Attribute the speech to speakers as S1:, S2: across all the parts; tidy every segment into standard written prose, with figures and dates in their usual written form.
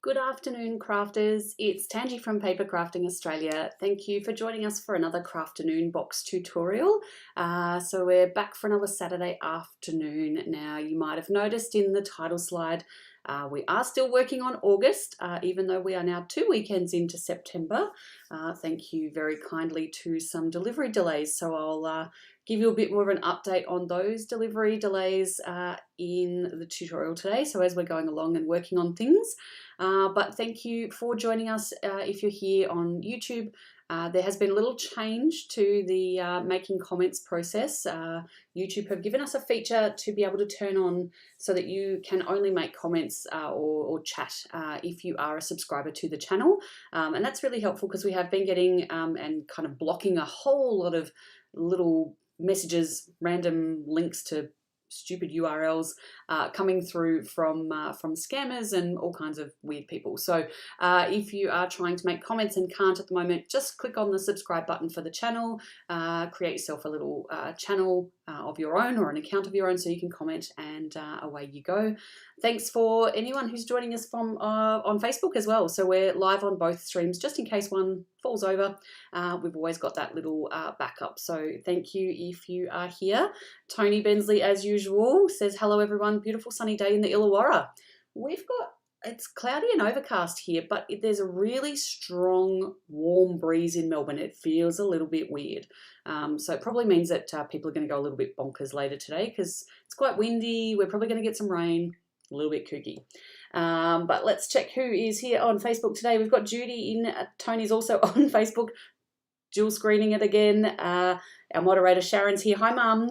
S1: Good afternoon, crafters. It's Tangi from Papercrafting Australia. Thank you for joining us for another Crafternoon Box tutorial. So we're back for another Saturday afternoon. Now, you might have noticed in the title slide, we are still working on August, even though we are now 2 weekends into September. Thank you very kindly to some delivery delays. So I'll give you a bit more of an update on those delivery delays in the tutorial today. So as we're going along and working on things. But thank you for joining us if you're here on YouTube. There has been a little change to the making comments process. YouTube have given us a feature to be able to turn on so that you can only make comments or chat if you are a subscriber to the channel. And that's really helpful because we have been getting and kind of blocking a whole lot of little messages, random links to stupid URLs coming through from scammers and all kinds of weird people. So if you are trying to make comments and can't at the moment, just click on the subscribe button for the channel, create yourself a little channel of your own or an account of your own so you can comment, and away you go. Thanks for anyone who's joining us from on Facebook as well. So we're live on both streams just in case one falls over. We've always got that little backup. So thank you if you are here. Tony Bensley, as usual, says, hello everyone, beautiful sunny day in the Illawarra. It's cloudy and overcast here, but there's a really strong, warm breeze in Melbourne. It feels a little bit weird. So it probably means that people are going to go a little bit bonkers later today because it's quite windy. We're probably going to get some rain, a little bit kooky. But let's check who is here on Facebook today. We've got Judy in. Tony's also on Facebook. Dual screening it again. Our moderator Sharon's here. Hi, Mum.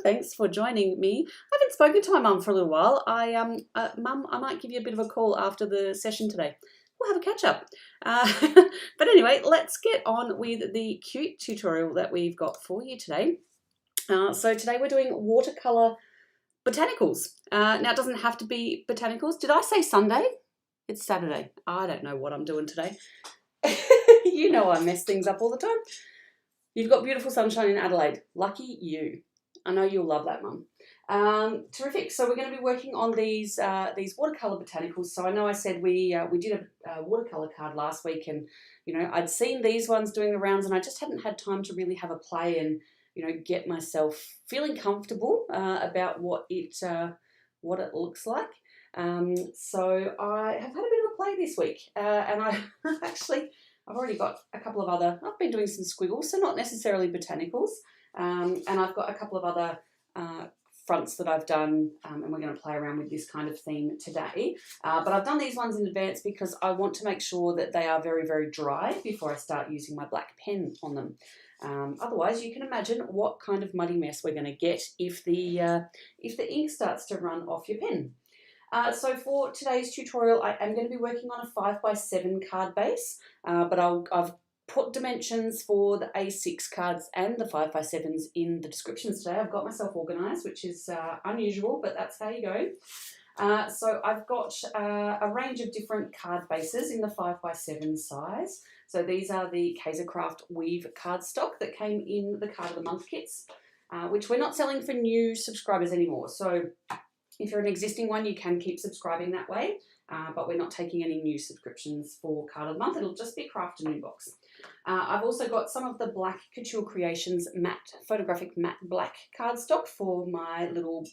S1: Thanks for joining me. I haven't spoken to my mum for a little while. Mum, I might give you a bit of a call after the session today. We'll have a catch up. But anyway, let's get on with the cute tutorial that we've got for you today. So today we're doing Watercolor Botanicals. Now it doesn't have to be botanicals. Did I say Sunday? It's Saturday. I don't know what I'm doing today. You know I mess things up all the time. You've got beautiful sunshine in Adelaide. Lucky you. I know you'll love that, Mum. Terrific. So we're going to be working on these watercolor botanicals. So I know I said we did a watercolor card last week, and I'd seen these ones doing the rounds, and I just hadn't had time to really have a play and get myself feeling comfortable about what it looks like. So I have had a bit of a play this week, and I've already got a couple of other, I've been doing some squiggles, so not necessarily botanicals, and I've got a couple of other fronts that I've done, and we're going to play around with this kind of theme today. But I've done these ones in advance because I want to make sure that they are very, very dry before I start using my black pen on them. Otherwise, you can imagine what kind of muddy mess we're going to get if the ink starts to run off your pen. So for today's tutorial, I am going to be working on a 5x7 card base, but I've put dimensions for the A6 cards and the 5x7s in the descriptions today. I've got myself organised, which is unusual, but that's how you go. So I've got a range of different card bases in the 5x7 size. So these are the Craft Weave cardstock that came in the Card of the Month kits, which we're not selling for new subscribers anymore. So if you're an existing one, you can keep subscribing that way, but we're not taking any new subscriptions for Card of the Month. It'll just be Crafternoon Box. I've also got some of the Black Couture Creations photographic matte black cardstock for my little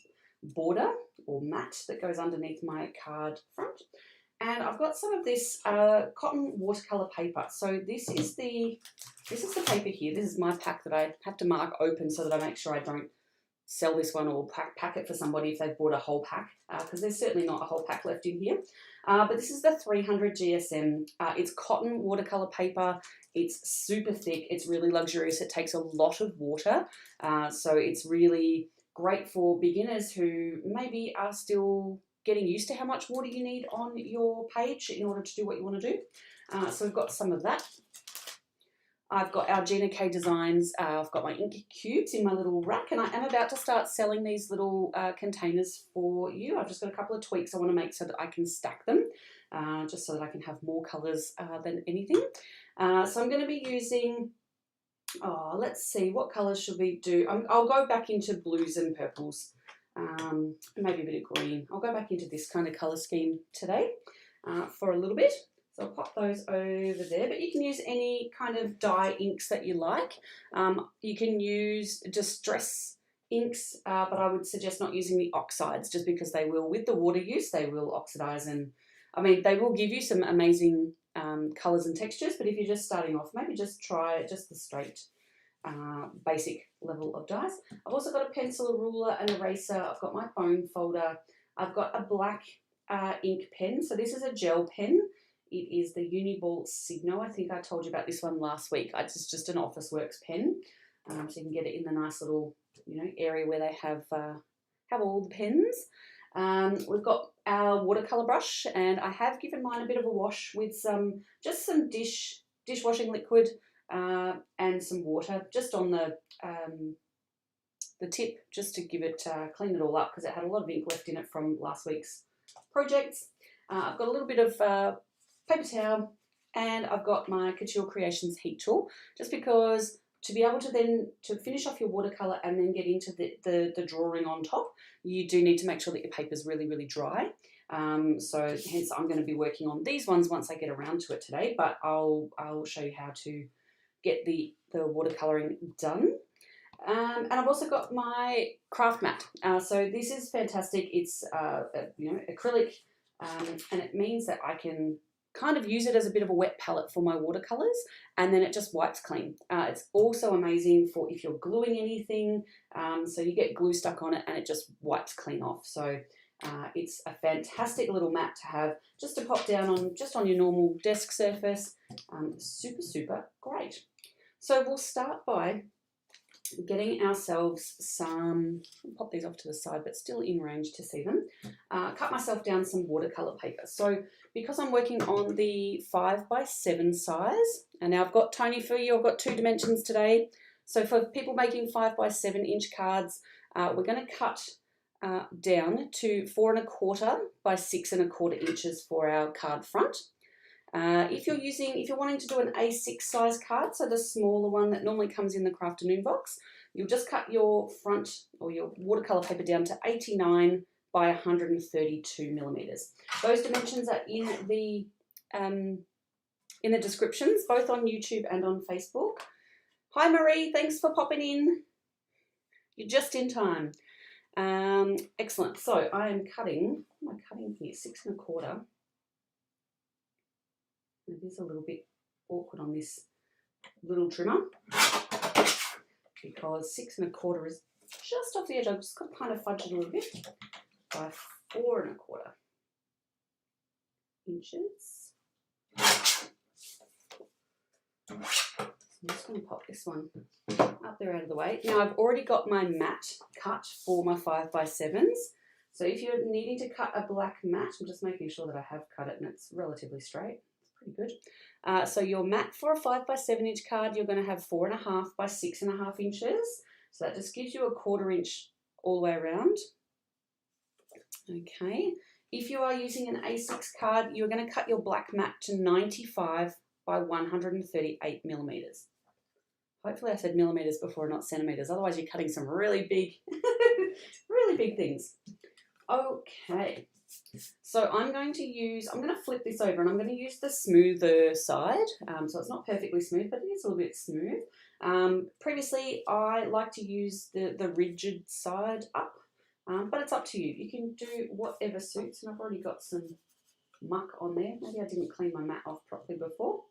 S1: border or mat that goes underneath my card front. And I've got some of this cotton watercolor paper. So this is the paper here. This is my pack that I have to mark open so that I make sure I don't sell this one or pack it for somebody if they've bought a whole pack, because there's certainly not a whole pack left in here. But this is the 300 GSM. It's cotton watercolor paper. It's super thick. It's really luxurious. It takes a lot of water. So it's really great for beginners who maybe are still getting used to how much water you need on your page in order to do what you want to do. So we've got some of that. I've got our Gina K Designs. I've got my ink cubes in my little rack, and I am about to start selling these little containers for you. I've just got a couple of tweaks I want to make so that I can stack them, just so that I can have more colours than anything. So I'm going to be using, let's see, what colours should we do? I'll go back into blues and purples, maybe a bit of green. I'll go back into this kind of colour scheme today. for a little bit. So I'll pop those over there, but you can use any kind of dye inks that you like. You can use distress inks, but I would suggest not using the oxides just because they will, with the water use, they will oxidize, and I mean, they will give you some amazing colours and textures, but if you're just starting off, maybe just try just the straight basic level of dyes. I've also got a pencil, a ruler, an eraser. I've got my bone folder. I've got a black ink pen. So this is a gel pen. It is the Uniball Signo. I think I told you about this one last week. It's just an Officeworks pen, so you can get it in the nice little, area where they have all the pens. We've got our watercolour brush, and I have given mine a bit of a wash with some dishwashing liquid and some water just on the tip, just to give it clean it all up, because it had a lot of ink left in it from last week's projects. I've got a little bit of paper towel, and I've got my Couture Creations heat tool, just because to be able to then finish off your watercolour and then get into the drawing on top, you do need to make sure that your paper's really, really dry. So hence I'm going to be working on these ones once I get around to it today, but I'll show you how to get the watercolouring done. And I've also got my craft mat. So this is fantastic. It's acrylic, and it means that I can kind of use it as a bit of a wet palette for my watercolours, and then it just wipes clean. It's also amazing for if you're gluing anything, so you get glue stuck on it and it just wipes clean off. So it's a fantastic little mat to have, just to pop down on your normal desk surface. Super, super great. So we'll start by getting ourselves some, I'll pop these off to the side, but still in range to see them. Cut myself down some watercolour paper. So because I'm working on the 5x7 size, and now I've got Tony for you, I've got 2 dimensions today. So for people making 5x7 inch cards, we're going to cut down to 4 1/4 by 6 1/4 inches for our card front. If you're wanting to do an A6 size card, so the smaller one that normally comes in the Crafternoon box, you'll just cut your front or your watercolour paper down to 89 by 132 millimeters. Those dimensions are in the descriptions, both on YouTube and on Facebook. Hi Marie, thanks for popping in. You're just in time. Excellent. So I am cutting. What am I cutting here? 6 1/4. It is a little bit awkward on this little trimmer because 6 1/4 is just off the edge. I've just got to kind of fudge it a little bit by 4 1/4 inches. I'm just going to pop this one up there out of the way. Now I've already got my mat cut for my 5x7s. So if you're needing to cut a black mat, I'm just making sure that I have cut it and it's relatively straight. Pretty good. So your mat for a 5x7 inch card, you're going to have 4 1/2 by 6 1/2 inches. So that just gives you a 1/4 inch all the way around. Okay. If you are using an A6 card, you're going to cut your black mat to 95 by 138 millimeters. Hopefully I said millimeters before, not centimeters. Otherwise you're cutting some really big, really big things. Okay. So I'm going to flip this over and I'm going to use the smoother side. So it's not perfectly smooth, but it is a little bit smooth. Previously, I like to use the rigid side up, but it's up to you. You can do whatever suits, and I've already got some muck on there. Maybe I didn't clean my mat off properly before.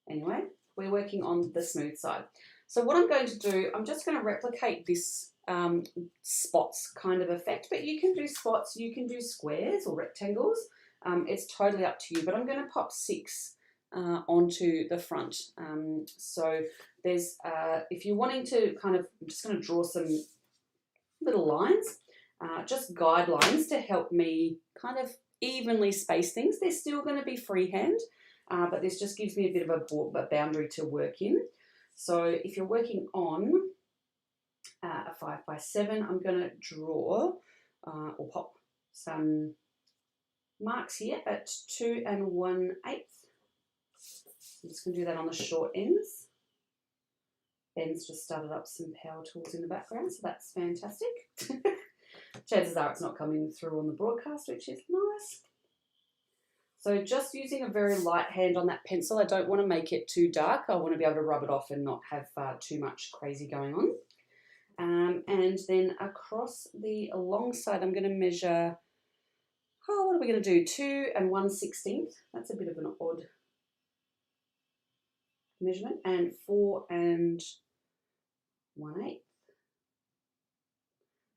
S1: Anyway, we're working on the smooth side. So what I'm going to do, I'm just going to replicate this spots kind of effect, but you can do spots, you can do squares or rectangles. It's totally up to you, but I'm going to pop 6 onto the front. So there's, if you're wanting to kind of, I'm just going to draw some little lines, just guidelines to help me kind of evenly space things. They're still going to be freehand, but this just gives me a bit of a boundary to work in. So if you're working on a 5x7, I'm going to draw or pop some marks here at 2 1/8. I'm just going to do that on the short ends. Ben's just started up some power tools in the background, so that's fantastic. Chances are it's not coming through on the broadcast, which is nice. So just using a very light hand on that pencil. I don't want to make it too dark. I want to be able to rub it off and not have too much crazy going on. And then across the alongside, I'm going to measure, what are we going to do? 2 1/16. That's a bit of an odd measurement. And 4 1/8.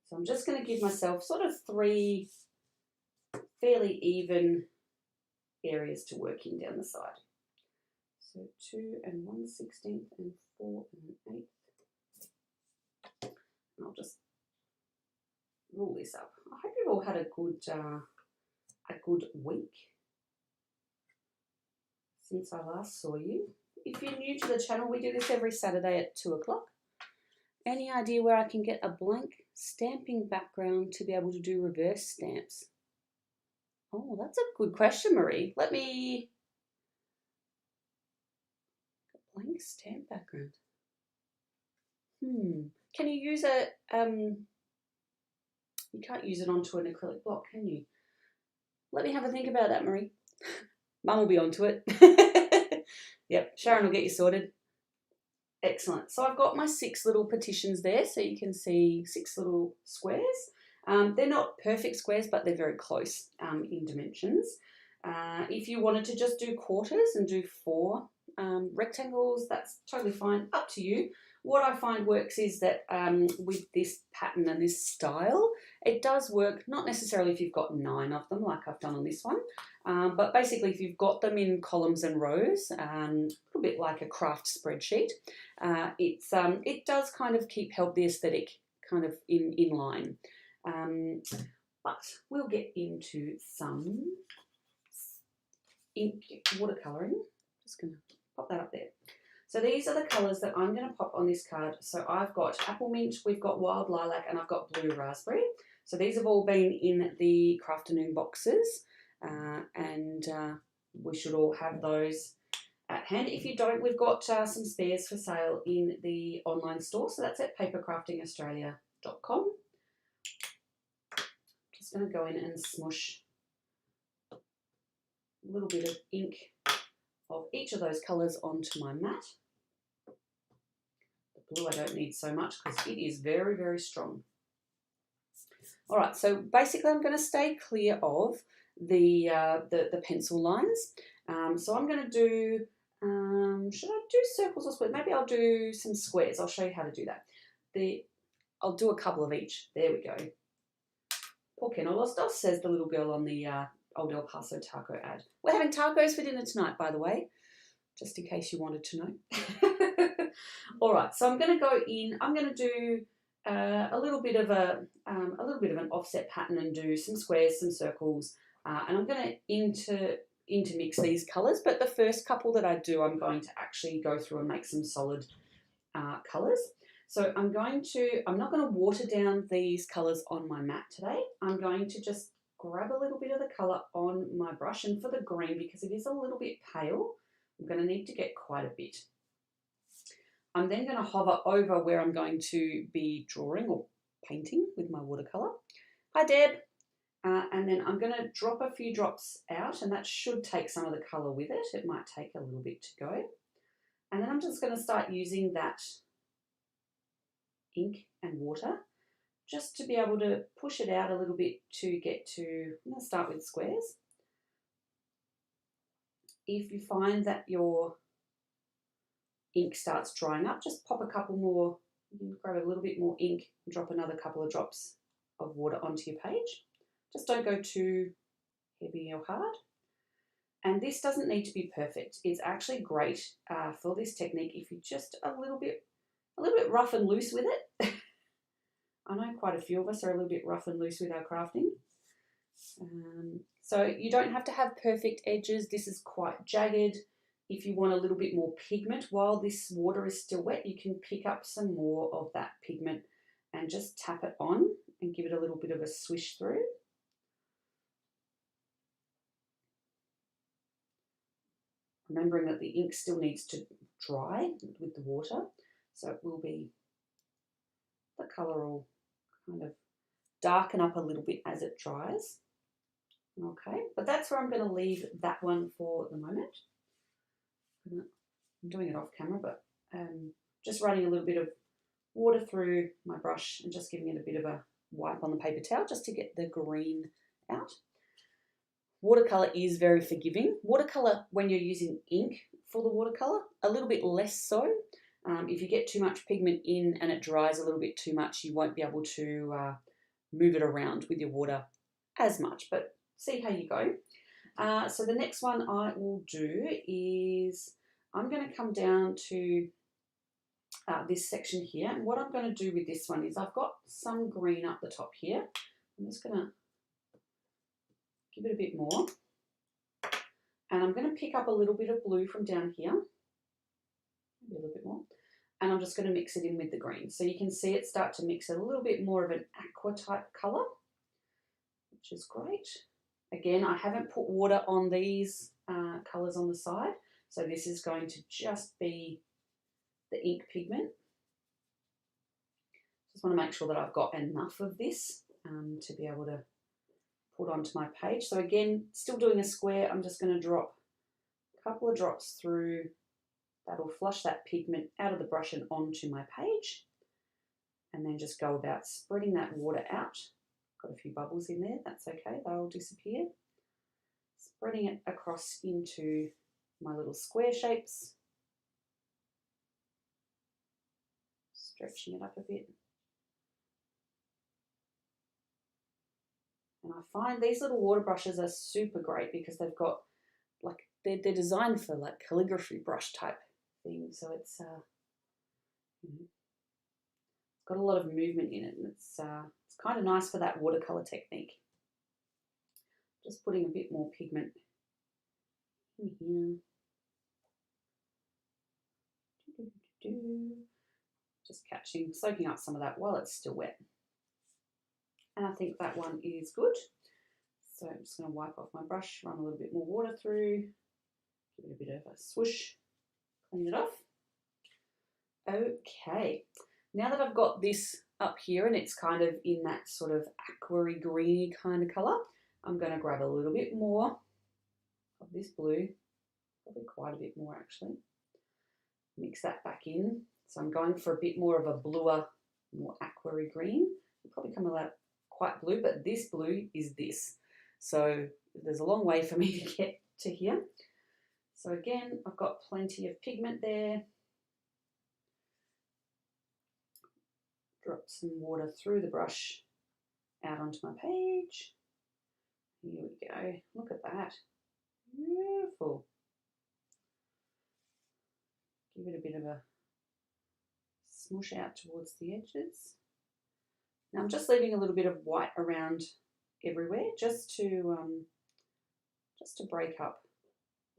S1: So I'm just going to give myself sort of 3 fairly even areas to work in down the side. So 2 1/16 and 4 1/8. And I'll just roll this up. I hope you've all had a good week since I last saw you. If you're new to the channel, we do this every Saturday at 2 o'clock. Any idea where I can get a blank stamping background to be able to do reverse stamps? Oh, that's a good question, Marie. Let me... Blank stamp background. Can you use a... You can't use it onto an acrylic block, can you? Let me have a think about that, Marie. Mum will be onto it. Yep, Sharon will get you sorted. Excellent. So I've got my 6 little petitions there, so you can see 6 little squares. They're not perfect squares, but they're very close in dimensions. If you wanted to just do quarters and do 4 rectangles, that's totally fine, up to you. What I find works is that with this pattern and this style, it does work, not necessarily if you've got 9 of them like I've done on this one, but basically if you've got them in columns and rows, a little bit like a craft spreadsheet, it does kind of help the aesthetic kind of in line. But we'll get into some ink watercolouring. Just going to pop that up there. So these are the colours that I'm going to pop on this card. So I've got apple mint, we've got wild lilac, and I've got blue raspberry. So these have all been in the Crafternoon boxes, and we should all have those at hand. If you don't, we've got some spares for sale in the online store. So that's at papercraftingaustralia.com. Just going to go in and smush a little bit of ink of each of those colours onto my mat. The blue I don't need so much because it is very, very strong. All right, so basically I'm going to stay clear of the pencil lines. So I'm going to do, should I do circles or squares? Maybe I'll do some squares. I'll show you how to do that. I'll do a couple of each. There we go. Por que no los dos, says the little girl on the Old El Paso taco ad. We're having tacos for dinner tonight, by the way, just in case you wanted to know. All right, so I'm going to go in. I'm going to do a little bit of an offset pattern and do some squares, some circles, and I'm going to intermix these colours. But the first couple that I do, I'm going to actually go through and make some solid colours. So I'm not going to water down these colours on my mat today. I'm going to just grab a little bit of the colour on my brush, and for the green, because it is a little bit pale, I'm going to need to get quite a bit. I'm then going to hover over where I'm going to be drawing or painting with my watercolour. Hi, Deb. And then I'm going to drop a few drops out, and that should take some of the colour with it. It might take a little bit to go. And then I'm just going to start using that ink and water just to be able to push it out a little bit to get to, I'm going to start with squares. If you find that your ink starts drying up, just pop a couple more, you can grab a little bit more ink and drop another couple of drops of water onto your page. Just don't go too heavy or hard. And this doesn't need to be perfect. It's actually great for this technique if you're just a little bit rough and loose with it. I know quite a few of us are a little bit rough and loose with our crafting. So you don't have to have perfect edges. This is quite jagged. If you want a little bit more pigment while this water is still wet, you can pick up some more of that pigment and just tap it on and give it a little bit of a swish through. Remembering that the ink still needs to dry with the water, so it will be, the colour will kind of darken up a little bit as it dries. Okay, but that's where I'm going to leave that one for the moment. I'm doing it off camera, but just running a little bit of water through my brush and just giving it a bit of a wipe on the paper towel just to get the green out. Watercolour is very forgiving. Watercolour, when you're using ink for the watercolour, a little bit less so. If you get too much pigment in and it dries a little bit too much, you won't be able to move it around with your water as much, but see how you go. So the next one I will do is I'm going to come down to this section here, and what I'm going to do with this one is I've got some green up the top here. I'm just going to give it a bit more, and I'm going to pick up a little bit of blue from down here, maybe a little bit more, and I'm just going to mix it in with the green. So you can see it start to mix a little bit more of an aqua type colour, which is great. Again, I haven't put water on these colours on the side, so this is going to just be the ink pigment. Just want to make sure that I've got enough of this to be able to put onto my page. So again, still doing a square, I'm just going to drop a couple of drops through. That'll flush that pigment out of the brush and onto my page, and then just go about spreading that water out. Got a few bubbles in there, that's okay, they'll disappear. Spreading it across into my little square shapes, stretching it up a bit. And I find these little water brushes are super great because they've got like, they're designed for like calligraphy brush type things. So it's got a lot of movement in it, and it's kind of nice for that watercolor technique. Just putting a bit more pigment in here. Just soaking up some of that while it's still wet. And I think that one is good. So I'm just going to wipe off my brush, run a little bit more water through, give it a bit of a swoosh, clean it off. Okay, now that I've got this up here and it's kind of in that sort of aquary greeny kind of colour, I'm going to grab a little bit more of this blue, probably quite a bit more actually. Mix that back in. So I'm going for a bit more of a bluer, more aquary green. It'll probably come out quite blue, but this blue is this. So there's a long way for me to get to here. So again, I've got plenty of pigment there. Drop some water through the brush out onto my page. Here we go. Look at that. Beautiful. Give it a bit of a smush out towards the edges. Now I'm just leaving a little bit of white around everywhere just to break up,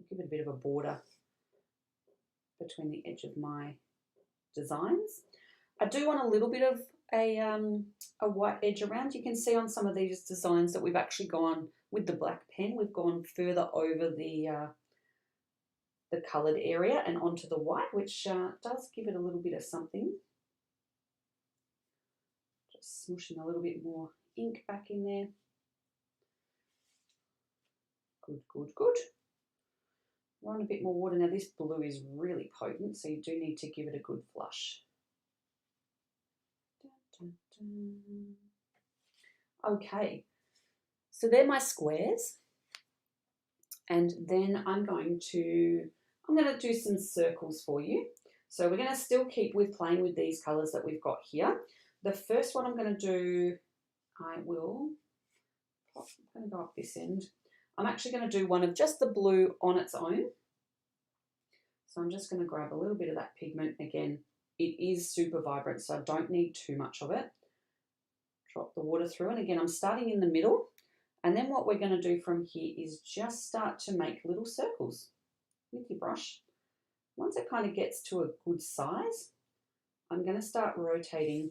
S1: give it a bit of a border between the edge of my designs. I do want a little bit of a white edge around. You can see on some of these designs that we've actually gone with the black pen, we've gone further over the coloured area and onto the white, which does give it a little bit of something. Just smooshing a little bit more ink back in there. Good, good, good. Run a bit more water. Now this blue is really potent, so you do need to give it a good flush. Dun, dun, dun. Okay, so they're my squares, and then I'm going to do some circles for you. So we're going to still keep with playing with these colours that we've got here. The first one I'm going to do, I'm going to go up this end. I'm actually going to do one of just the blue on its own. So I'm just going to grab a little bit of that pigment. Again, it is super vibrant, so I don't need too much of it. Drop the water through, and again, I'm starting in the middle. And then what we're going to do from here is just start to make little circles with your brush. Once it kind of gets to a good size, I'm going to start rotating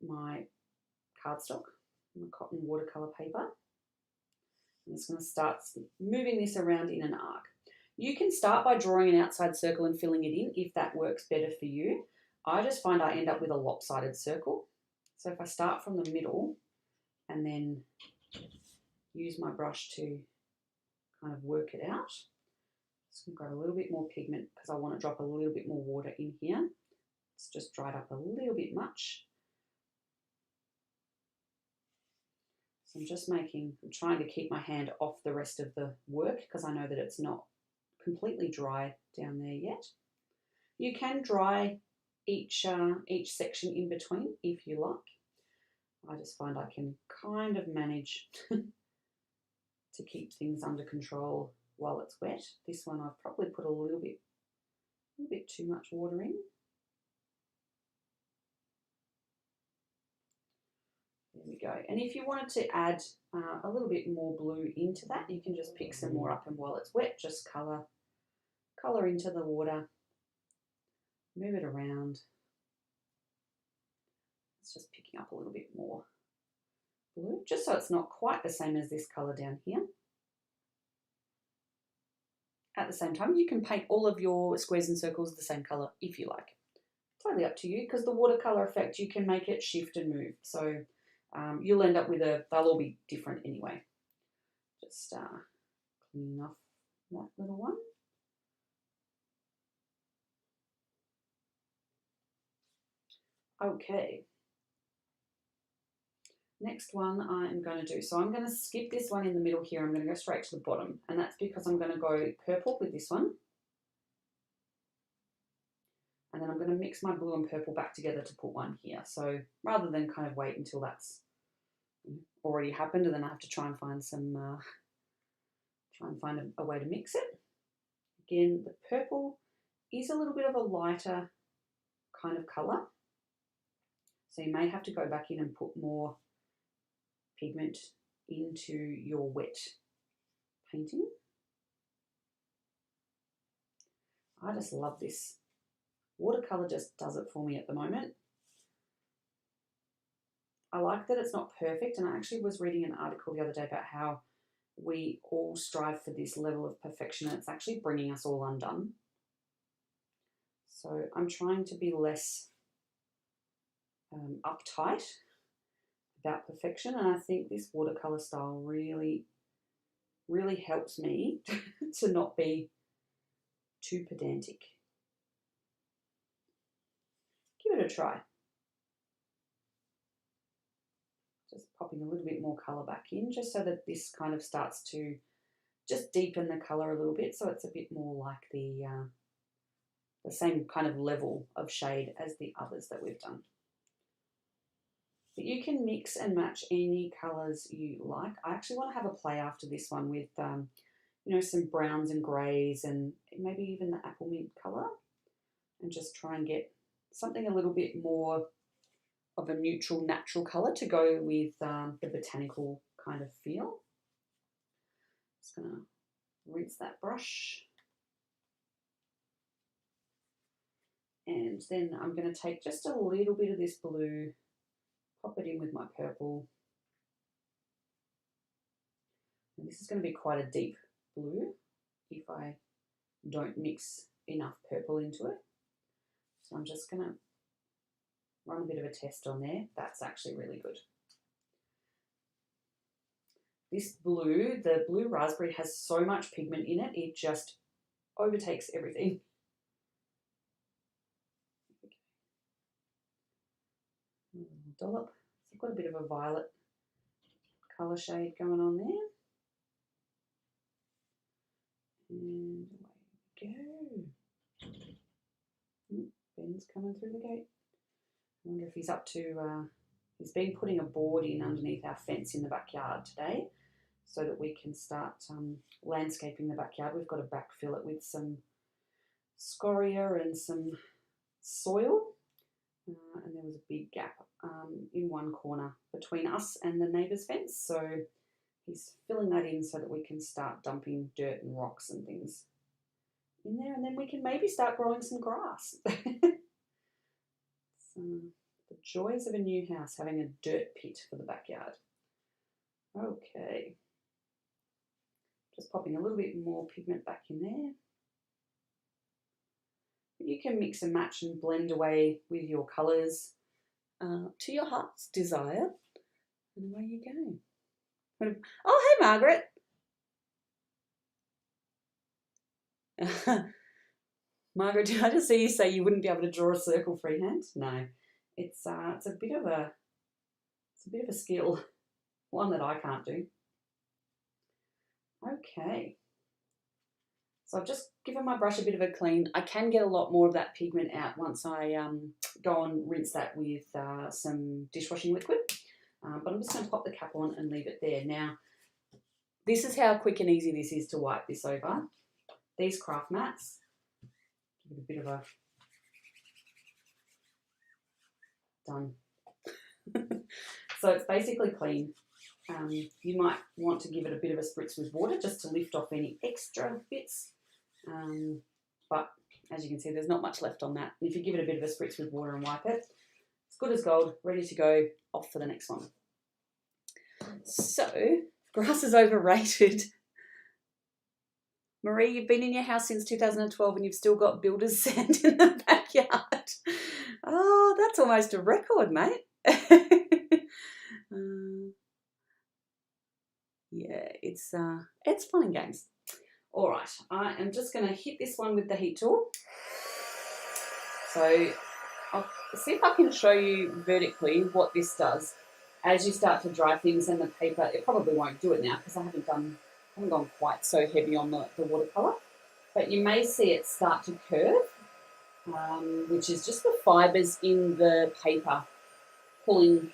S1: my cardstock, my cotton watercolour paper. I'm just going to start moving this around in an arc. You can start by drawing an outside circle and filling it in if that works better for you. I just find I end up with a lopsided circle. So if I start from the middle and then use my brush to kind of work it out. Just going to grab a little bit more pigment because I want to drop a little bit more water in here. It's just dried up a little bit much. So I'm trying to keep my hand off the rest of the work because I know that it's not completely dry down there yet. You can dry each section in between if you like. I just find I can kind of manage to keep things under control while it's wet. This one I've probably put a little bit too much water in. There we go. And if you wanted to add a little bit more blue into that, you can just pick some more up, and while it's wet, just colour into the water, move it around. It's just picking up a little bit more blue, just so it's not quite the same as this colour down here. At the same time, you can paint all of your squares and circles the same colour if you like. Totally up to you, because the watercolour effect, you can make it shift and move. So you'll end up with they'll all be different anyway. Just cleaning off that little one. Okay. Next one I'm going to do, so I'm going to skip this one in the middle here. I'm going to go straight to the bottom, and that's because I'm going to go purple with this one. And then I'm going to mix my blue and purple back together to put one here. So rather than kind of wait until that's already happened and then I have to try and find a way to mix it. Again, the purple is a little bit of a lighter kind of colour. So you may have to go back in and put more pigment into your wet painting. I just love this. Watercolour just does it for me at the moment. I like that it's not perfect, and I actually was reading an article the other day about how we all strive for this level of perfection, and it's actually bringing us all undone. So I'm trying to be less uptight about perfection, and I think this watercolour style really helps me to not be too pedantic. Give it a try. Just popping a little bit more colour back in, just so that this kind of starts to just deepen the colour a little bit, so it's a bit more like the same kind of level of shade as the others that we've done. But you can mix and match any colours you like. I actually want to have a play after this one with, you know, some browns and greys and maybe even the apple mint colour, and just try and get something a little bit more of a neutral, natural colour to go with the botanical kind of feel. Just going to rinse that brush. And then I'm going to take just a little bit of this blue, pop it in with my purple. And this is going to be quite a deep blue if I don't mix enough purple into it. So I'm just going to run a bit of a test on there. That's actually really good. This blue, the blue raspberry, has so much pigment in it, it just overtakes everything. Dollop. So I've got a bit of a violet colour shade going on there. And away we go. Ben's coming through the gate. I wonder if he's up to, he's been putting a board in underneath our fence in the backyard today so that we can start landscaping the backyard. We've got to backfill it with some scoria and some soil. And there was a big gap in one corner between us and the neighbour's fence. So he's filling that in so that we can start dumping dirt and rocks and things in there. And then we can maybe start growing some grass. So the joys of a new house, having a dirt pit for the backyard. Okay. Just popping a little bit more pigment back in there. You can mix and match and blend away with your colours to your heart's desire. And away you go. Oh, hey, Margaret. Margaret, did I just see you say you wouldn't be able to draw a circle freehand? No, it's a bit of a skill, one that I can't do. Okay, so I've just given my brush a bit of a clean. I can get a lot more of that pigment out once I go and rinse that with some dishwashing liquid. But I'm just going to pop the cap on and leave it there. Now, this is how quick and easy this is to wipe this over. These craft mats, give it a bit of a done. So it's basically clean. You might want to give it a bit of a spritz with water just to lift off any extra bits. But as you can see, there's not much left on that. And if you give it a bit of a spritz with water and wipe it, it's good as gold, ready to go, off for the next one. So, grass is overrated. Marie, you've been in your house since 2012 and you've still got builder's sand in the backyard. Oh, that's almost a record, mate. Yeah, it's fun and games. All right, I am just going to hit this one with the heat tool. So I'll see if I can show you vertically what this does as you start to dry things, and the paper, it probably won't do it now because I haven't gone quite so heavy on the watercolour, but you may see it start to curve, which is just the fibres in the paper pulling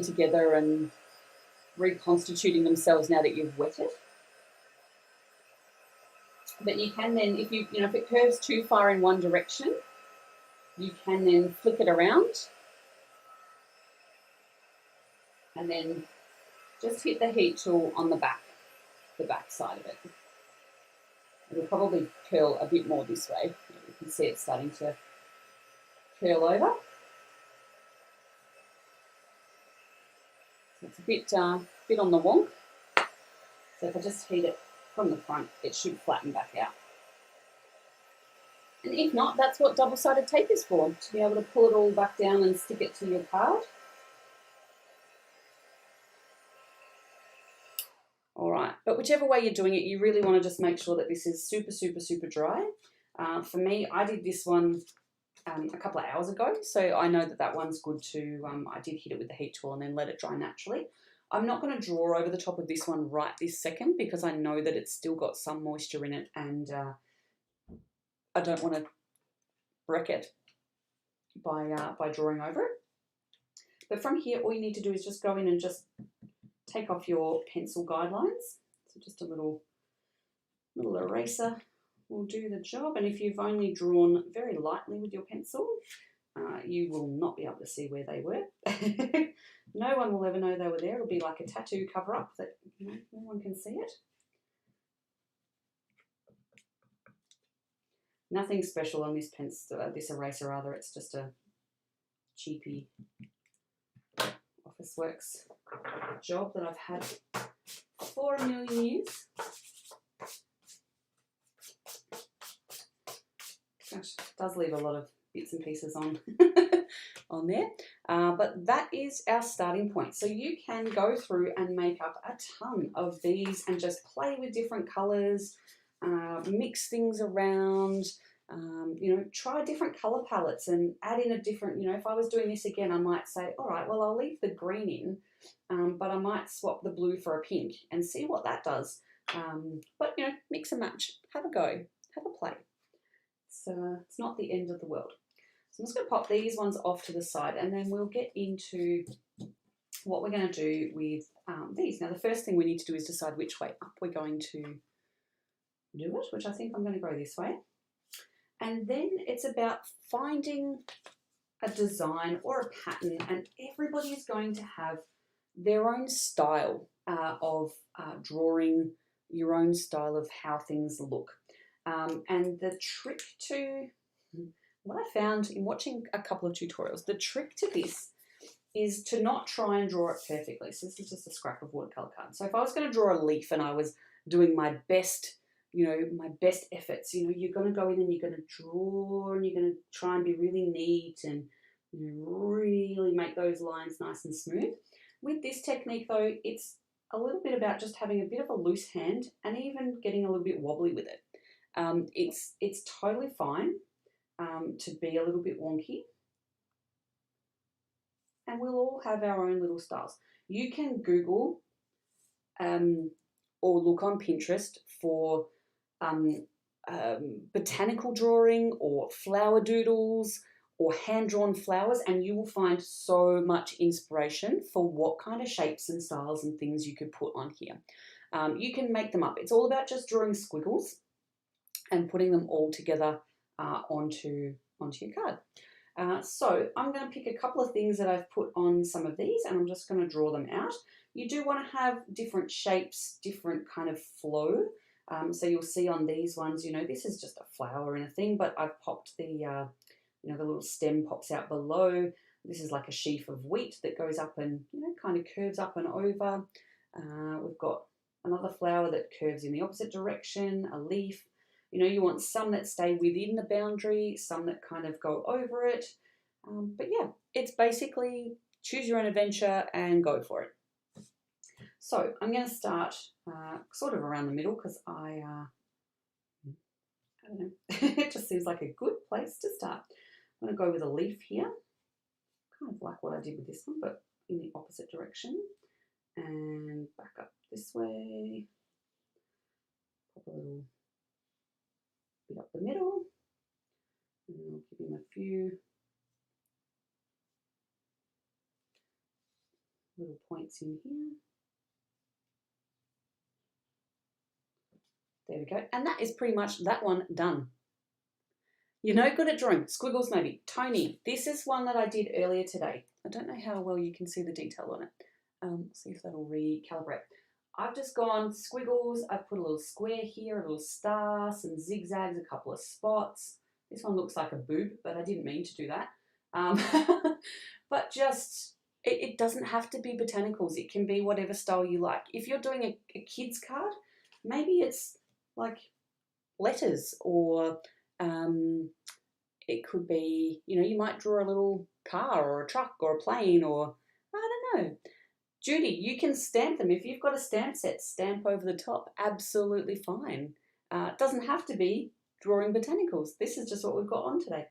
S1: together and reconstituting themselves now that you've wet it. But you can then, if if it curves too far in one direction, you can then flick it around and then just hit the heat tool on the back side of it. It'll probably curl a bit more this way. You can see it starting to curl over. So it's a bit on the wonk. So if I just heat it from the front, it should flatten back out. And if not, that's what double-sided tape is for, to be able to pull it all back down and stick it to your card. All right, but whichever way you're doing it, you really want to just make sure that this is super, super, super dry. For me, I did this one a couple of hours ago, so I know that one's good to, I did hit it with the heat tool and then let it dry naturally. I'm not going to draw over the top of this one right this second because I know that it's still got some moisture in it, and I don't want to wreck it by drawing over it. But from here, all you need to do is just go in and just take off your pencil guidelines. So just a little eraser will do the job. And if you've only drawn very lightly with your pencil, you will not be able to see where they were. No one will ever know they were there. It'll be like a tattoo cover-up that no one can see it. Nothing special on this pencil, this eraser either. It's just a cheapy Officeworks job that I've had for a million years. Gosh, it does leave a lot of bits and pieces on on there, but that is our starting point. So you can go through and make up a ton of these and just play with different colours, mix things around, try different colour palettes and add in a different, if I was doing this again, I might say, all right, well, I'll leave the green in, but I might swap the blue for a pink and see what that does. But, mix and match, have a go, have a play. So it's not the end of the world. So I'm just going to pop these ones off to the side, and then we'll get into what we're going to do with these. Now, the first thing we need to do is decide which way up we're going to do it, which I think I'm going to go this way. And then it's about finding a design or a pattern, and everybody is going to have their own style of drawing, your own style of how things look. And the trick to, what I found in watching a couple of tutorials, the trick to this is to not try and draw it perfectly. So this is just a scrap of watercolour card. So if I was going to draw a leaf and I was doing my best, my best efforts, you're going to go in and you're going to draw and you're going to try and be really neat and really make those lines nice and smooth. With this technique though, it's a little bit about just having a bit of a loose hand and even getting a little bit wobbly with it. It's totally fine to be a little bit wonky, and we'll all have our own little styles. You can Google or look on Pinterest for botanical drawing or flower doodles or hand-drawn flowers, and you will find so much inspiration for what kind of shapes and styles and things you could put on here. You can make them up. It's all about just drawing squiggles and putting them all together onto your card. So I'm going to pick a couple of things that I've put on some of these, and I'm just going to draw them out. You do want to have different shapes, different kind of flow. So you'll see on these ones, you know, this is just a flower and a thing, but I've popped the, you know, the little stem pops out below. This is like a sheaf of wheat that goes up and, you know, kind of curves up and over. We've got another flower that curves in the opposite direction, a leaf. You know, you want some that stay within the boundary, some that kind of go over it. But yeah, it's basically choose your own adventure and go for it. So I'm going to start sort of around the middle because I don't know, it just seems like a good place to start. I'm going to go with a leaf here, kind of like what I did with this one, but in the opposite direction. And back up this way, pop a little bit up the middle, and I'll give him a few little points in here. There we go. And that is pretty much that one done. You're no good at drawing. Squiggles maybe. Tony, this is one that I did earlier today. I don't know how well you can see the detail on it. See if that'll recalibrate. I've just gone squiggles. I've put a little square here, a little star, some zigzags, a couple of spots. This one looks like a boob, but I didn't mean to do that. But just, it doesn't have to be botanicals. It can be whatever style you like. If you're doing a kid's card, maybe it's like letters, or it could be, you know, you might draw a little car or a truck or a plane, or I don't know. Judy, you can stamp them. If you've got a stamp set, stamp over the top. Absolutely fine. It doesn't have to be drawing botanicals. This is just what we've got on today.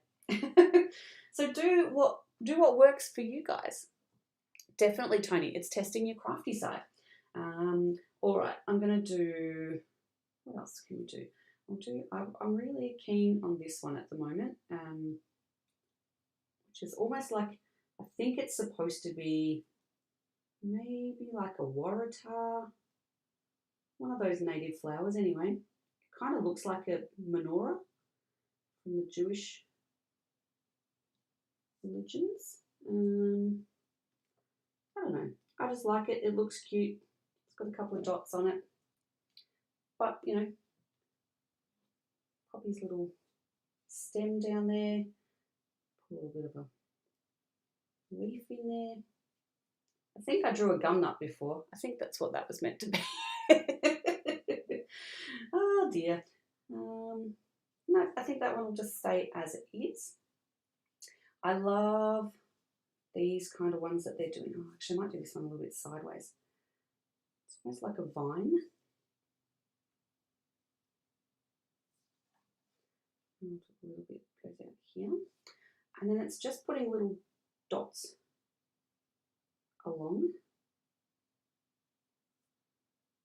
S1: So do what works for you guys. Definitely, Tony, it's testing your crafty side. All right, I'm going to do, what else can we do? I'm really keen on this one at the moment, which is almost like, I think it's supposed to be maybe like a waratah, one of those native flowers anyway. It kind of looks like a menorah from the Jewish religions. I don't know. I just like it. It looks cute. It's got a couple of dots on it. But, you know, pop his little stem down there. Put a little bit of a leaf in there. I think I drew a gum nut before. I think that's what that was meant to be. Oh dear. No, I think that one will just stay as it is. I love these kind of ones that they're doing. Oh, actually, I might do this one a little bit sideways. It's almost like a vine. A little bit goes out here. And then it's just putting little dots along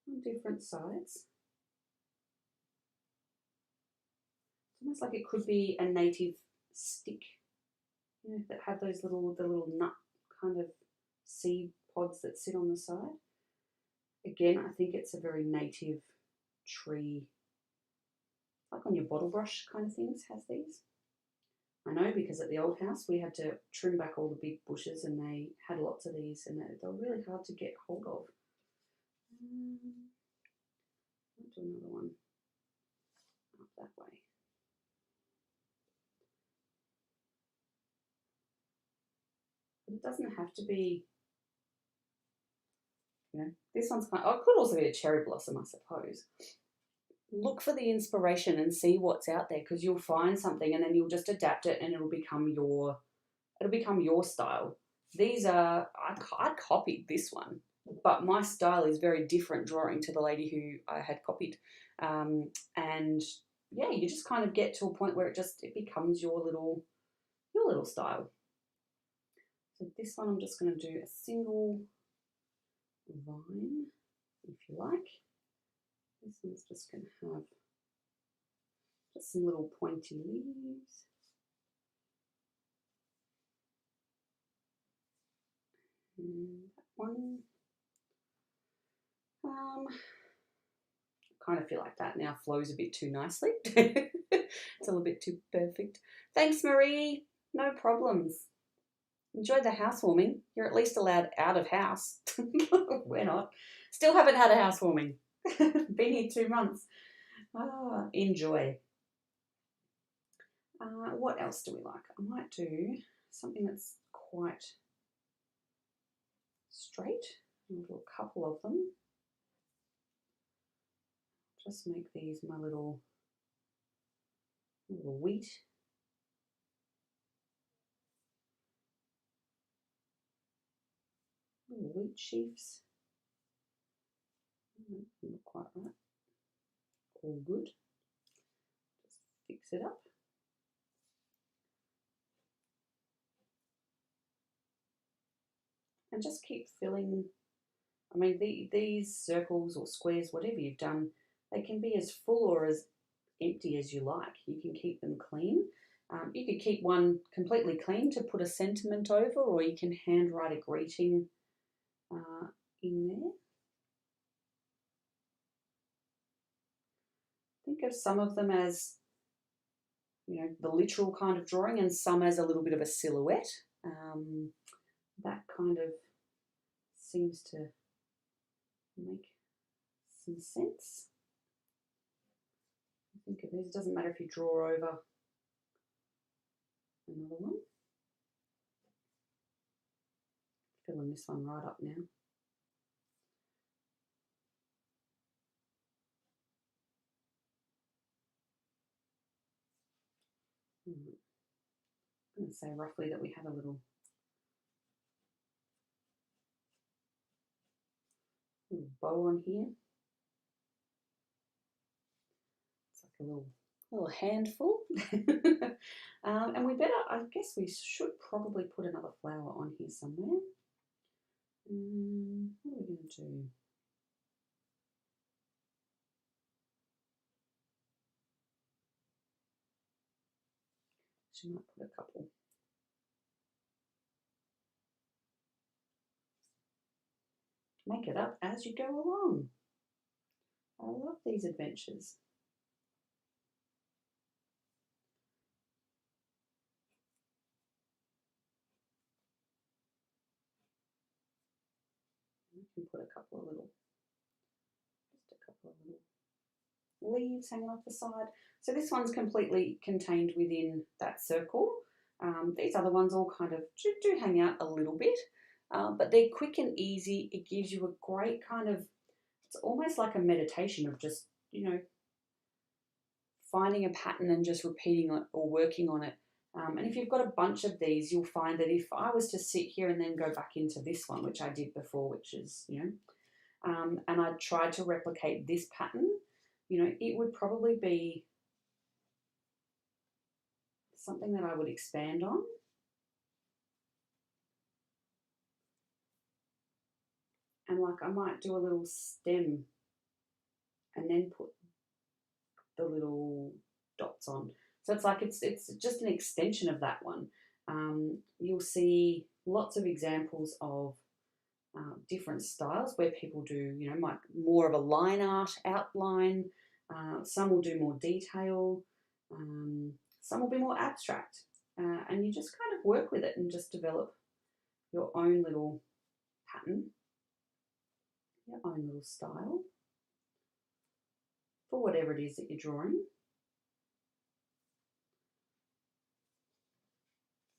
S1: on different sides. It's almost like it could be a native stick, you know, that have those the little nut kind of seed pods that sit on the side. Again, I think it's a very native tree, like on your bottle brush kind of things, has these. I know, because at the old house we had to trim back all the big bushes, and they had lots of these, and they were really hard to get hold of. I'll do another one up that way. But it doesn't have to be, you know, this one's kind of, oh, it could also be a cherry blossom, I suppose. Look for the inspiration and see what's out there, because you'll find something and then you'll just adapt it and it'll become your style. These are, I copied this one, but my style is very different drawing to the lady who I had copied. And yeah, you just kind of get to a point where it becomes your little style. So this one I'm just going to do a single vine, if you like. This one's just going to have just some little pointy leaves. And that one. I kind of feel like that now flows a bit too nicely. It's a little bit too perfect. Thanks, Marie. No problems. Enjoy the housewarming. You're at least allowed out of house. We're not. Still haven't had a housewarming. Been here 2 months. Enjoy. What else do we like? I might do something that's quite straight. I'll do a couple of them. Just make these my little wheat. Little wheat sheaves. Not quite right. All good. Just fix it up. And just keep filling. I mean, these circles or squares, whatever you've done, they can be as full or as empty as you like. You can keep them clean. You could keep one completely clean to put a sentiment over, or you can handwrite a greeting in there. Think of some of them as, you know, the literal kind of drawing, and some as a little bit of a silhouette. That kind of seems to make some sense. Think of these. It doesn't matter if you draw over another one. Filling this one right up now. I'm going to say roughly that we have a little bow on here. It's like a little handful. And we better, I guess we should probably put another flower on here somewhere. What are we going to do? She might put a couple. Make it up as you go along. I love these adventures. You can put a couple of little leaves hanging off the side. So this one's completely contained within that circle. These other ones all kind of do hang out a little bit, but they're quick and easy. It gives you a great kind of, it's almost like a meditation of just, you know, finding a pattern and just repeating it or working on it. And if you've got a bunch of these, you'll find that if I was to sit here and then go back into this one, which I did before, which is, you know, and I tried to replicate this pattern, you know, it would probably be something that I would expand on. And like I might do a little stem and then put the little dots on. So it's like it's just an extension of that one. You'll see lots of examples of different styles where people do, you know, more of a line art outline. Some will do more detail. Some will be more abstract. And you just kind of work with it and just develop your own little pattern, your own little style for whatever it is that you're drawing.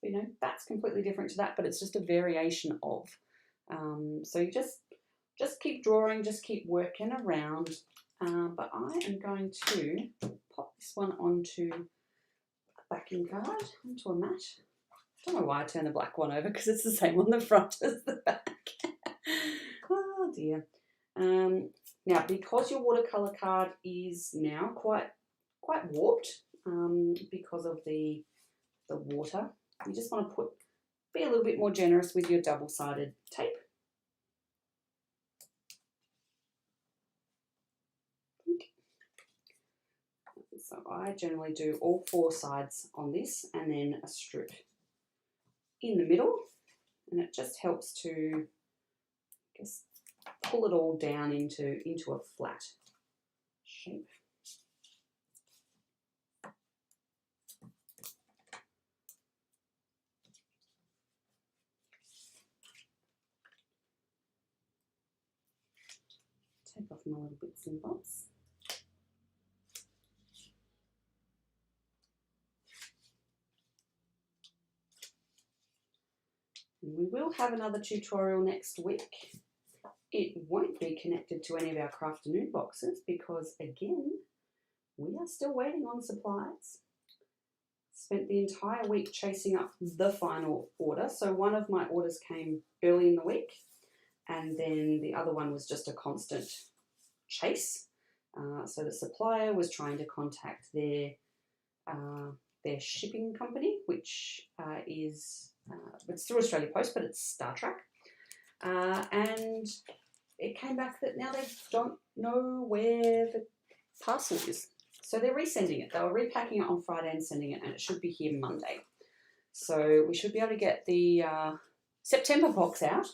S1: You know, that's completely different to that, but it's just a variation of. So you just keep drawing, just keep working around. But I am going to pop this one onto a backing card, onto a mat. don't know why I turned the black one over, because it's the same on the front as the back. Oh dear. Now, because your watercolour card is now quite warped because of the water, you just want to be a little bit more generous with your double-sided tape. So I generally do all 4 sides on this and then a strip in the middle, and it just helps to just pull it all down into a flat shape. Take off my little bits and bobs. And we will have another tutorial next week. It won't be connected to any of our Crafternoon boxes because, again, we are still waiting on supplies. Spent the entire week chasing up the final order. So one of my orders came early in the week, and then the other one was just a constant chase. So the supplier was trying to contact their shipping company, which it's through Australia Post, but it's Star Trek. And it came back that now they don't know where the parcel is. So they're resending it. They were repacking it on Friday and sending it, and it should be here Monday. So we should be able to get the September box out,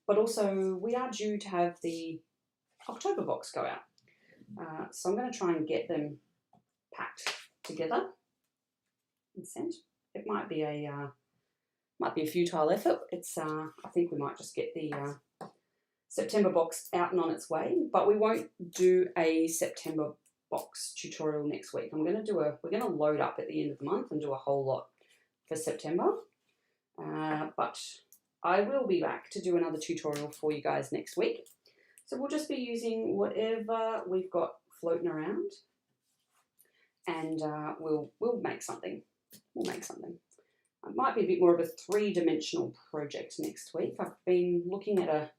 S1: but also we are due to have the October box go out. So I'm going to try and get them packed together and sent. It might be a futile effort. It's I think we might just get the September box out and on its way, but we won't do a September box tutorial next week. We're going to load up at the end of the month and do a whole lot for September. But I will be back to do another tutorial for you guys next week. So we'll just be using whatever we've got floating around, and we'll make something. We'll make something. It might be a bit more of a 3-dimensional project next week. I've been looking at a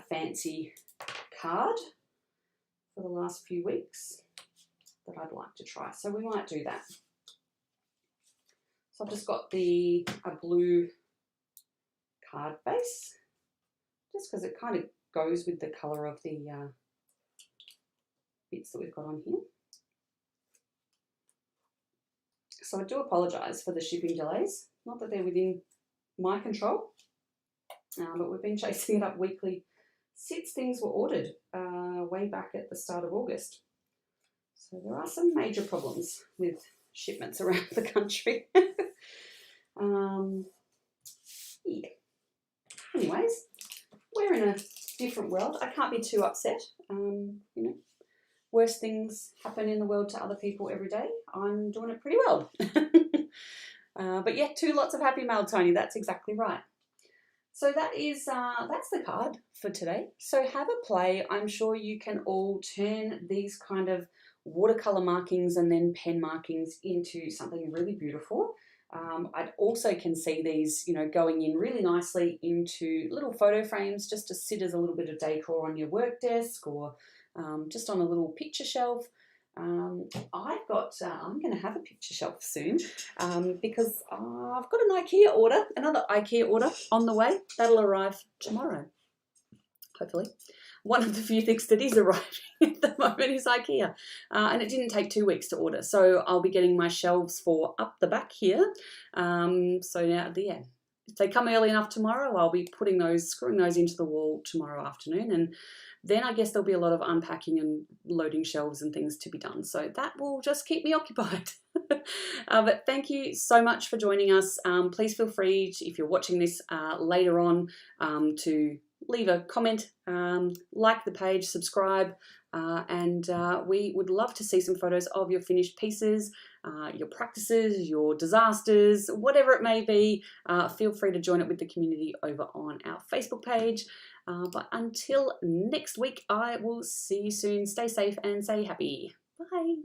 S1: fancy card for the last few weeks that I'd like to try. So we might do that. So I've just got a blue card base, just because it kind of goes with the colour of the bits that we've got on here. So I do apologise for the shipping delays. Not that they're within my control, but we've been chasing it up weekly since things were ordered way back at the start of August. So there are some major problems with shipments around the country. Yeah. Anyways, we're in a different world. I can't be too upset. You know, worse things happen in the world to other people every day. I'm doing it pretty well. But yeah, 2 lots of happy mail, Tony. That's exactly right. So that's the card for today. So have a play. I'm sure you can all turn these kind of watercolor markings and then pen markings into something really beautiful. I also can see these, you know, going in really nicely into little photo frames just to sit as a little bit of decor on your work desk or just on a little picture shelf. I'm going to have a picture shelf soon because I've got another IKEA order on the way. That'll arrive tomorrow, hopefully. One of the few things that is arriving at the moment is IKEA, and it didn't take 2 weeks to order. So I'll be getting my shelves for up the back here. So now, yeah, if they come early enough tomorrow, I'll be screwing those into the wall tomorrow afternoon, and then I guess there'll be a lot of unpacking and loading shelves and things to be done. So that will just keep me occupied. But thank you so much for joining us. Please feel free, if you're watching this later on, to leave a comment, like the page, subscribe, and we would love to see some photos of your finished pieces, your practices, your disasters, whatever it may be. Feel free to join it with the community over on our Facebook page. But until next week, I will see you soon. Stay safe and stay happy. Bye.